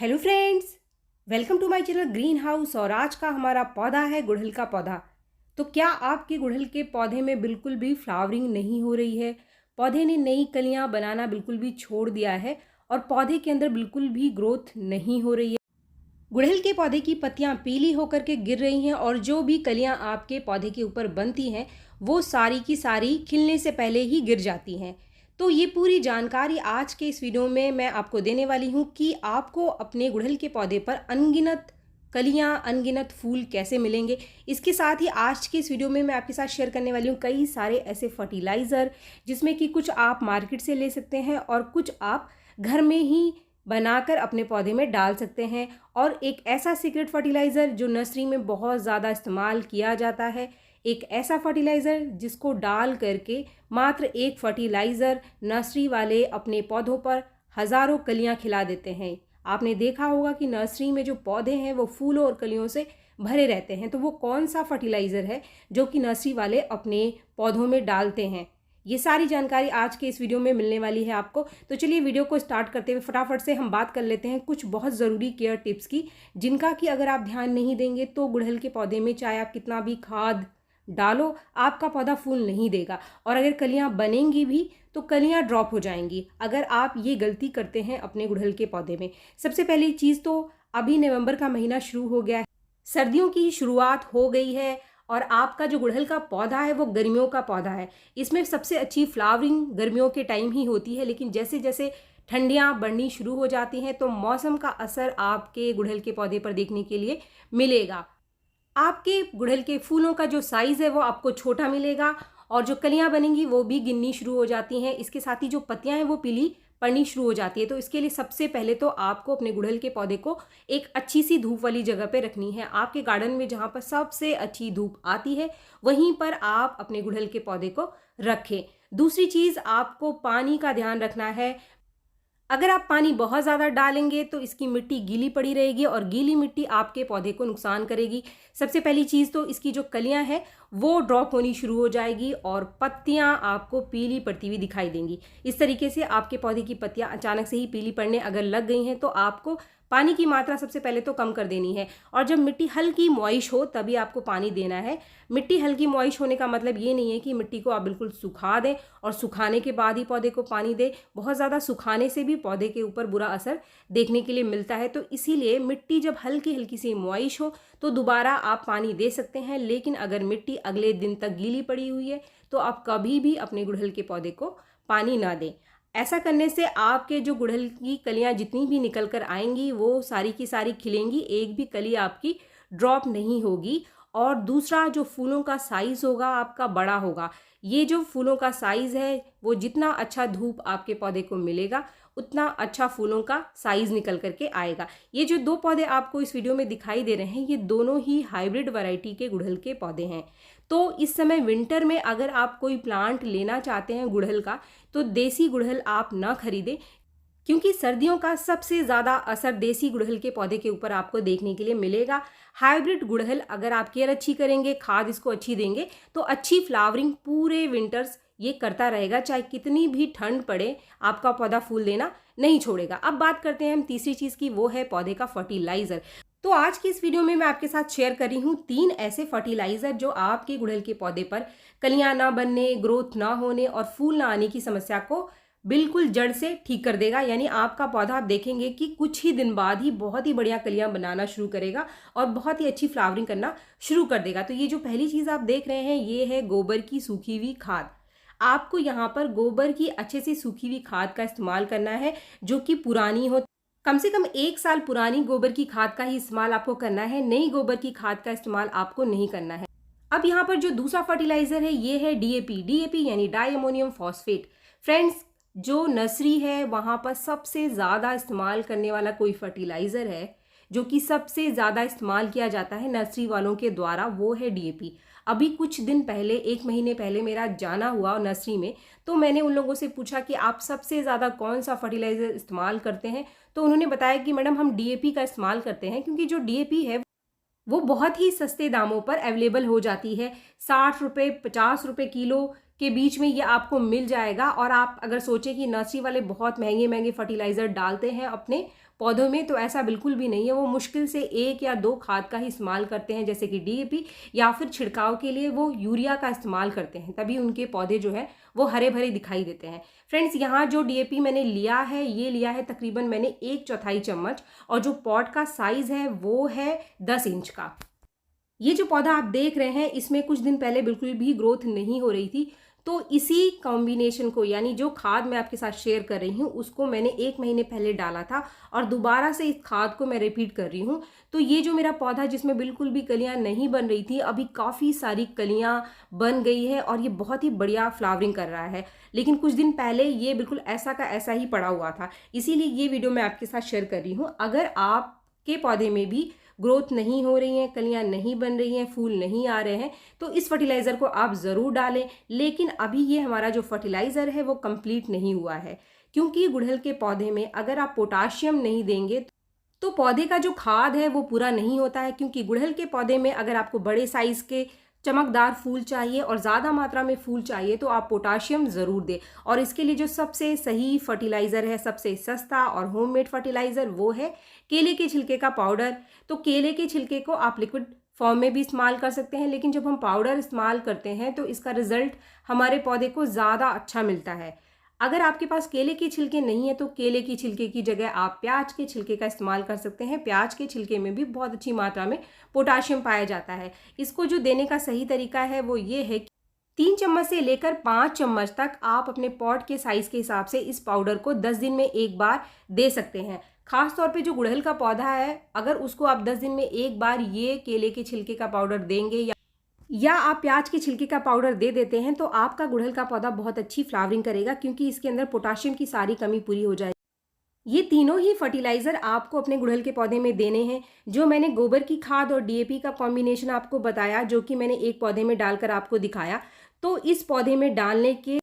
Hello friends, welcome to my channel Green House. और आज का हमारा पौधा है गुड़हल का पौधा। तो क्या आपके गुड़हल के पौधे में बिल्कुल भी फ्लावरिंग नहीं हो रही है? पौधे ने नई कलियां बनाना बिल्कुल भी छोड़ दिया है और पौधे के अंदर बिल्कुल भी ग्रोथ नहीं हो रही है। गुड़हल के पौधे की पत्तियां पीली होकर के गिर रही हैं और जो भी कलियां आपके पौधे के ऊपर बनती हैं वो सारी की सारी खिलने से पहले ही गिर जाती हैं। तो ये पूरी जानकारी आज के इस वीडियो में मैं आपको देने वाली हूँ कि आपको अपने गुड़हल के पौधे पर अनगिनत कलियां, अनगिनत फूल कैसे मिलेंगे। इसके साथ ही आज के इस वीडियो में मैं आपके साथ शेयर करने वाली हूँ कई सारे ऐसे फर्टिलाइज़र जिसमें कि कुछ आप मार्केट से ले सकते हैं और कुछ आप घर में ही बनाकर अपने पौधे में डाल सकते हैं। और एक ऐसा सीक्रेट फर्टिलाइज़र जो नर्सरी में बहुत ज़्यादा इस्तेमाल किया जाता है, एक ऐसा फर्टिलाइज़र जिसको डाल करके मात्र एक फर्टिलाइज़र नर्सरी वाले अपने पौधों पर हज़ारों कलियां खिला देते हैं। आपने देखा होगा कि नर्सरी में जो पौधे हैं वो फूलों और कलियों से भरे रहते हैं। तो वो कौन सा फर्टिलाइज़र है जो कि नर्सरी वाले अपने पौधों में डालते हैं, ये सारी जानकारी आज के इस वीडियो में मिलने वाली है आपको। तो चलिए वीडियो को स्टार्ट करते हुए फटाफट से हम बात कर लेते हैं कुछ बहुत ज़रूरी केयर टिप्स की, जिनका कि अगर आप ध्यान नहीं देंगे तो गुड़हल के पौधे में चाहे आप कितना भी खाद डालो आपका पौधा फूल नहीं देगा। और अगर कलियां बनेंगी भी तो कलियां ड्रॉप हो जाएंगी अगर आप ये गलती करते हैं अपने गुड़हल के पौधे में। सबसे पहली चीज़ तो अभी नवंबर का महीना शुरू हो गया है, सर्दियों की शुरुआत हो गई है और आपका जो गुड़हल का पौधा है वो गर्मियों का पौधा है। इसमें सबसे अच्छी फ्लावरिंग गर्मियों के टाइम ही होती है, लेकिन जैसे जैसे ठंडियाँ बढ़नी शुरू हो जाती हैं तो मौसम का असर आपके गुड़हल के पौधे पर देखने के लिए मिलेगा। आपके गुड़हल के फूलों का जो साइज़ है वो आपको छोटा मिलेगा और जो कलियां बनेंगी वो भी गिननी शुरू हो जाती हैं। इसके साथ ही जो पत्तियां हैं वो पीली पड़नी शुरू हो जाती है। तो इसके लिए सबसे पहले तो आपको अपने गुड़हल के पौधे को एक अच्छी सी धूप वाली जगह पे रखनी है। आपके गार्डन में जहाँ पर सबसे अच्छी धूप आती है वहीं पर आप अपने गुड़हल के पौधे को रखें। दूसरी चीज़, आपको पानी का ध्यान रखना है। अगर आप पानी बहुत ज़्यादा डालेंगे तो इसकी मिट्टी गीली पड़ी रहेगी और गीली मिट्टी आपके पौधे को नुकसान करेगी। सबसे पहली चीज़ तो इसकी जो कलियां हैं वो ड्रॉप होनी शुरू हो जाएगी और पत्तियां आपको पीली पड़ती हुई दिखाई देंगी। इस तरीके से आपके पौधे की पत्तियां अचानक से ही पीली पड़ने अगर लग गई हैं तो आपको पानी की मात्रा सबसे पहले तो कम कर देनी है। और जब मिट्टी हल्की मॉइश हो तभी आपको पानी देना है। मिट्टी हल्की मॉइश होने का मतलब ये नहीं है कि मिट्टी को आप बिल्कुल सुखा दें और सुखाने के बाद ही पौधे को पानी दें। बहुत ज़्यादा सुखाने से भी पौधे के ऊपर बुरा असर देखने के लिए मिलता है। तो इसीलिए मिट्टी जब हल्की हल्की सी मॉइश हो तो दोबारा आप पानी दे सकते हैं। लेकिन अगर मिट्टी अगले दिन तक गीली पड़ी हुई है तो आप कभी भी अपने गुड़हल के पौधे को पानी ना दें। ऐसा करने से आपके जो गुड़हल की कलियां जितनी भी निकल कर आएंगी वो सारी की सारी खिलेंगी, एक भी कली आपकी ड्रॉप नहीं होगी। और दूसरा, जो फूलों का साइज़ होगा आपका बड़ा होगा। ये जो फूलों का साइज़ है वो जितना अच्छा धूप आपके पौधे को मिलेगा उतना अच्छा फूलों का साइज़ निकल करके आएगा। ये जो दो पौधे आपको इस वीडियो में दिखाई दे रहे हैं ये दोनों ही हाइब्रिड वैरायटी के गुड़हल के पौधे हैं। तो इस समय विंटर में अगर आप कोई प्लांट लेना चाहते हैं गुड़हल का तो देसी गुड़हल आप ना खरीदें, क्योंकि सर्दियों का सबसे ज़्यादा असर देसी गुड़हल के पौधे के ऊपर आपको देखने के लिए मिलेगा। हाइब्रिड गुड़हल अगर आप केयर अच्छी करेंगे, खाद इसको अच्छी देंगे तो अच्छी फ्लावरिंग पूरे विंटर्स ये करता रहेगा, चाहे कितनी भी ठंड पड़े आपका पौधा फूल देना नहीं छोड़ेगा। अब बात करते हैं हम तीसरी चीज़ की, वो है पौधे का फर्टिलाइज़र। तो आज की इस वीडियो में मैं आपके साथ शेयर कर रही हूँ 3 ऐसे फर्टिलाइज़र जो आपके गुड़हल के पौधे पर कलियां ना बनने, ग्रोथ ना होने और फूल ना आने की समस्या को बिल्कुल जड़ से ठीक कर देगा। यानी आपका पौधा आप देखेंगे कि कुछ ही दिन बाद ही बहुत ही बढ़िया कलियां बनाना शुरू करेगा और बहुत ही अच्छी फ्लावरिंग करना शुरू कर देगा। तो ये जो पहली चीज़ आप देख रहे हैं ये है गोबर की सूखी हुई खाद। आपको यहाँ पर गोबर की अच्छे से सूखी हुई खाद का इस्तेमाल करना है जो कि पुरानी हो। कम से कम 1 साल पुरानी गोबर की खाद का ही इस्तेमाल आपको करना है, नई गोबर की खाद का इस्तेमाल आपको नहीं करना है। अब यहाँ पर जो दूसरा फर्टिलाइजर है ये है डीएपी। डीएपी यानी डाई अमोनियम फॉस्फेट। फ्रेंड्स, जो नर्सरी है वहाँ पर सबसे ज़्यादा इस्तेमाल करने वाला कोई फर्टिलाइज़र है जो कि सबसे ज़्यादा इस्तेमाल किया जाता है नर्सरी वालों के द्वारा, वो है डीएपी। अभी कुछ दिन पहले, 1 महीने पहले मेरा जाना हुआ नर्सरी में, तो मैंने उन लोगों से पूछा कि आप सबसे ज़्यादा कौन सा फर्टिलाइज़र इस्तेमाल करते हैं। तो उन्होंने बताया कि मैडम हम डीएपी का इस्तेमाल करते हैं, क्योंकि जो डीएपी है वो बहुत ही सस्ते दामों पर अवेलेबल हो जाती है। 60 रुपये 50 रुपये किलो के बीच में ये आपको मिल जाएगा। और आप अगर सोचें कि नर्सरी वाले बहुत महंगे महंगे फर्टिलाइज़र डालते हैं अपने पौधों में तो ऐसा बिल्कुल भी नहीं है। वो मुश्किल से 1 या 2 खाद का ही इस्तेमाल करते हैं, जैसे कि डीएपी, या फिर छिड़काव के लिए वो यूरिया का इस्तेमाल करते हैं, तभी उनके पौधे जो है वो हरे भरे दिखाई देते हैं। फ्रेंड्स, यहाँ जो डीएपी मैंने लिया है, ये लिया है तकरीबन मैंने 1/4 चम्मच, और जो पॉट का साइज़ है वो है 10 इंच का। ये जो पौधा आप देख रहे हैं, इसमें कुछ दिन पहले बिल्कुल भी ग्रोथ नहीं हो रही थी, तो इसी कॉम्बिनेशन को, यानी जो खाद मैं आपके साथ शेयर कर रही हूँ, उसको मैंने 1 महीने पहले डाला था और दोबारा से इस खाद को मैं रिपीट कर रही हूँ। तो ये जो मेरा पौधा जिसमें बिल्कुल भी कलियां नहीं बन रही थी, अभी काफ़ी सारी कलियां बन गई है और ये बहुत ही बढ़िया फ्लावरिंग कर रहा है। लेकिन कुछ दिन पहले ये बिल्कुल ऐसा का ऐसा ही पड़ा हुआ था, इसीलिए ये वीडियो मैं आपके साथ शेयर कर रही हूँ। अगर आपके पौधे में भी ग्रोथ नहीं हो रही हैं, कलियां नहीं बन रही हैं, फूल नहीं आ रहे हैं, तो इस फर्टिलाइज़र को आप ज़रूर डालें। लेकिन अभी ये हमारा जो फर्टिलाइज़र है वो कंप्लीट नहीं हुआ है, क्योंकि गुड़हल के पौधे में अगर आप पोटाशियम नहीं देंगे तो पौधे का जो खाद है वो पूरा नहीं होता है। क्योंकि गुड़हल के पौधे में अगर आपको बड़े साइज़ के चमकदार फूल चाहिए और ज़्यादा मात्रा में फूल चाहिए तो आप पोटाशियम ज़रूर दें। और इसके लिए जो सबसे सही फर्टिलाइज़र है, सबसे सस्ता और होममेड फर्टिलाइज़र, वो है केले के छिलके का पाउडर। तो केले के छिलके को आप लिक्विड फॉर्म में भी इस्तेमाल कर सकते हैं, लेकिन जब हम पाउडर इस्तेमाल करते हैं तो इसका रिजल्ट हमारे पौधे को ज़्यादा अच्छा मिलता है। अगर आपके पास केले के छिलके नहीं है तो केले की छिलके की जगह आप प्याज के छिलके का इस्तेमाल कर सकते हैं। प्याज के छिलके में भी बहुत अच्छी मात्रा में पोटाशियम पाया जाता है। इसको जो देने का सही तरीका है वो ये है कि 3 चम्मच से लेकर 5 चम्मच तक आप अपने पॉट के साइज़ के हिसाब से इस पाउडर को 10 दिन में एक बार दे सकते हैं। खास तौर पे जो गुड़हल का पौधा है, अगर उसको आप 10 दिन में एक बार ये केले के छिलके का पाउडर देंगे या आप प्याज के छिलके का पाउडर दे देते हैं, तो आपका गुड़हल का पौधा बहुत अच्छी फ्लावरिंग करेगा, क्योंकि इसके अंदर पोटाशियम की सारी कमी पूरी हो जाएगी। ये तीनों ही फर्टिलाइज़र आपको अपने गुड़हल के पौधे में देने हैं। जो मैंने गोबर की खाद और डीएपी का कॉम्बिनेशन आपको बताया, जो कि मैंने एक पौधे में डालकर आपको दिखाया, तो इस पौधे में डालने के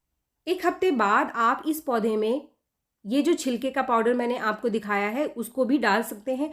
1 हफ्ते बाद आप इस पौधे में ये जो छिलके का पाउडर मैंने आपको दिखाया है उसको भी डाल सकते हैं।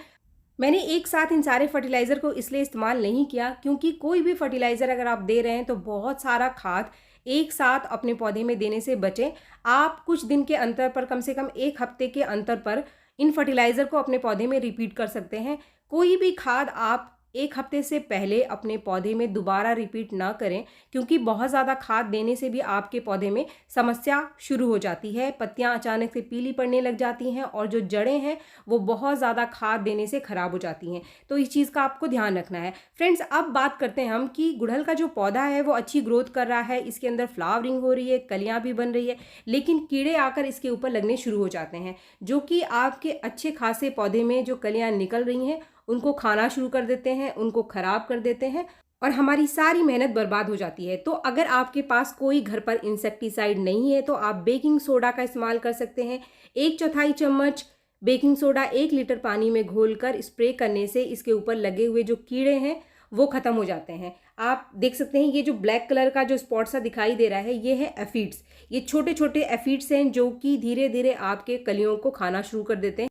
मैंने एक साथ इन सारे फर्टिलाइज़र को इसलिए इस्तेमाल नहीं किया, क्योंकि कोई भी फर्टिलाइज़र अगर आप दे रहे हैं तो बहुत सारा खाद एक साथ अपने पौधे में देने से बचें। आप कुछ दिन के अंतर पर, कम से कम 1 हफ्ते के अंतर पर, इन फर्टिलाइज़र को अपने पौधे में रिपीट कर सकते हैं। कोई भी खाद आप 1 हफ्ते से पहले अपने पौधे में दोबारा रिपीट ना करें, क्योंकि बहुत ज़्यादा खाद देने से भी आपके पौधे में समस्या शुरू हो जाती है। पत्तियां अचानक से पीली पड़ने लग जाती हैं और जो जड़ें हैं वो बहुत ज़्यादा खाद देने से ख़राब हो जाती हैं। तो इस चीज़ का आपको ध्यान रखना है। फ्रेंड्स, अब बात करते हैं हम कि गुड़हल का जो पौधा है वो अच्छी ग्रोथ कर रहा है, इसके अंदर फ्लावरिंग हो रही है, कलियाँ भी बन रही है, लेकिन कीड़े आकर इसके ऊपर लगने शुरू हो जाते हैं, जो कि आपके अच्छे खासे पौधे में जो कलियाँ निकल रही हैं उनको खाना शुरू कर देते हैं, उनको ख़राब कर देते हैं और हमारी सारी मेहनत बर्बाद हो जाती है। तो अगर आपके पास कोई घर पर इंसेक्टिसाइड नहीं है तो आप बेकिंग सोडा का इस्तेमाल कर सकते हैं। 1/4 चम्मच बेकिंग सोडा 1 लीटर पानी में घोलकर स्प्रे करने से इसके ऊपर लगे हुए जो कीड़े हैं वो ख़त्म हो जाते हैं। आप देख सकते हैं ये जो ब्लैक कलर का जो स्पॉट सा दिखाई दे रहा है, ये है एफिड्स। ये छोटे छोटे एफिड्स हैं जो कि धीरे धीरे आपके कलियों को खाना शुरू कर देते हैं।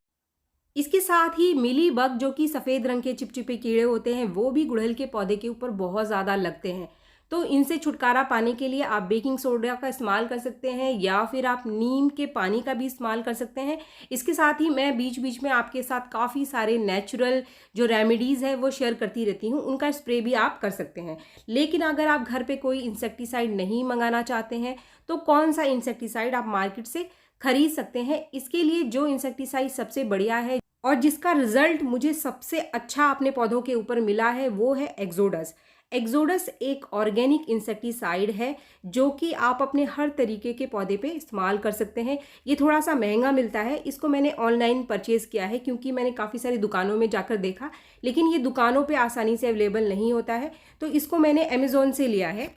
इसके साथ ही मिली बग, जो कि सफ़ेद रंग के चिपचिपे कीड़े होते हैं, वो भी गुड़हल के पौधे के ऊपर बहुत ज़्यादा लगते हैं। तो इनसे छुटकारा पाने के लिए आप बेकिंग सोडा का इस्तेमाल कर सकते हैं या फिर आप नीम के पानी का भी इस्तेमाल कर सकते हैं। इसके साथ ही मैं बीच बीच में आपके साथ काफ़ी सारे नेचुरल जो रेमेडीज़ है वो शेयर करती रहती हूँ, उनका स्प्रे भी आप कर सकते हैं। लेकिन अगर आप घर पे कोई इंसेक्टिसाइड नहीं मंगाना चाहते हैं तो कौन सा इंसेक्टिसाइड आप मार्केट से खरीद सकते हैं। इसके लिए जो इंसेक्टिसाइड सबसे बढ़िया है और जिसका रिजल्ट मुझे सबसे अच्छा अपने पौधों के ऊपर मिला है वो है एक्सोडस। एक्सोडस एक ऑर्गेनिक इंसेक्टिसाइड है जो कि आप अपने हर तरीके के पौधे पे इस्तेमाल कर सकते हैं। ये थोड़ा सा महंगा मिलता है, इसको मैंने ऑनलाइन परचेज़ किया है क्योंकि मैंने काफ़ी सारी दुकानों में जाकर देखा, लेकिन ये दुकानों पे आसानी से अवेलेबल नहीं होता है, तो इसको मैंने अमेज़ोन से लिया है।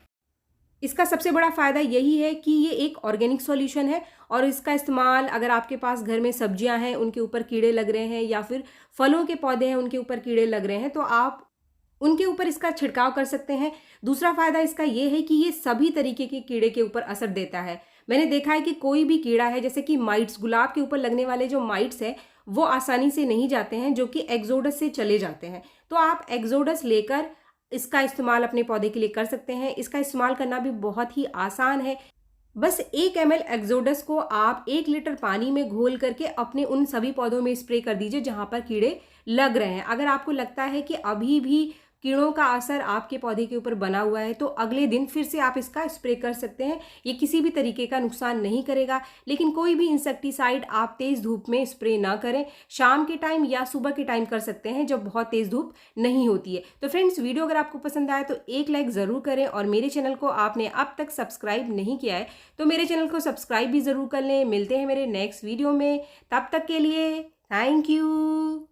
इसका सबसे बड़ा फ़ायदा यही है कि ये एक ऑर्गेनिक सॉल्यूशन है और इसका इस्तेमाल अगर आपके पास घर में सब्जियां हैं उनके ऊपर कीड़े लग रहे हैं या फिर फलों के पौधे हैं उनके ऊपर कीड़े लग रहे हैं तो आप उनके ऊपर इसका छिड़काव कर सकते हैं। दूसरा फ़ायदा इसका ये है कि ये सभी तरीके के कीड़े के ऊपर असर देता है। मैंने देखा है कि कोई भी कीड़ा है, जैसे कि माइट्स, गुलाब के ऊपर लगने वाले जो माइट्स हैं वो आसानी से नहीं जाते हैं, जो कि एक्सोडस से चले जाते हैं। तो आप एक्सोडस लेकर इसका इस्तेमाल अपने पौधे के लिए कर सकते हैं। इसका इस्तेमाल करना भी बहुत ही आसान है। बस 1 ml एक्सोडस को आप 1 लीटर पानी में घोल करके अपने उन सभी पौधों में स्प्रे कर दीजिए जहां पर कीड़े लग रहे हैं। अगर आपको लगता है कि अभी भी कीड़ों का असर आपके पौधे के ऊपर बना हुआ है तो अगले दिन फिर से आप इसका स्प्रे कर सकते हैं। ये किसी भी तरीके का नुकसान नहीं करेगा। लेकिन कोई भी इंसेक्टिसाइड आप तेज़ धूप में स्प्रे ना करें। शाम के टाइम या सुबह के टाइम कर सकते हैं जब बहुत तेज़ धूप नहीं होती है। तो फ्रेंड्स, वीडियो अगर आपको पसंद आए तो एक लाइक ज़रूर करें, और मेरे चैनल को आपने अब तक सब्सक्राइब नहीं किया है तो मेरे चैनल को सब्सक्राइब भी ज़रूर कर लें। मिलते हैं मेरे नेक्स्ट वीडियो में, तब तक के लिए थैंक यू।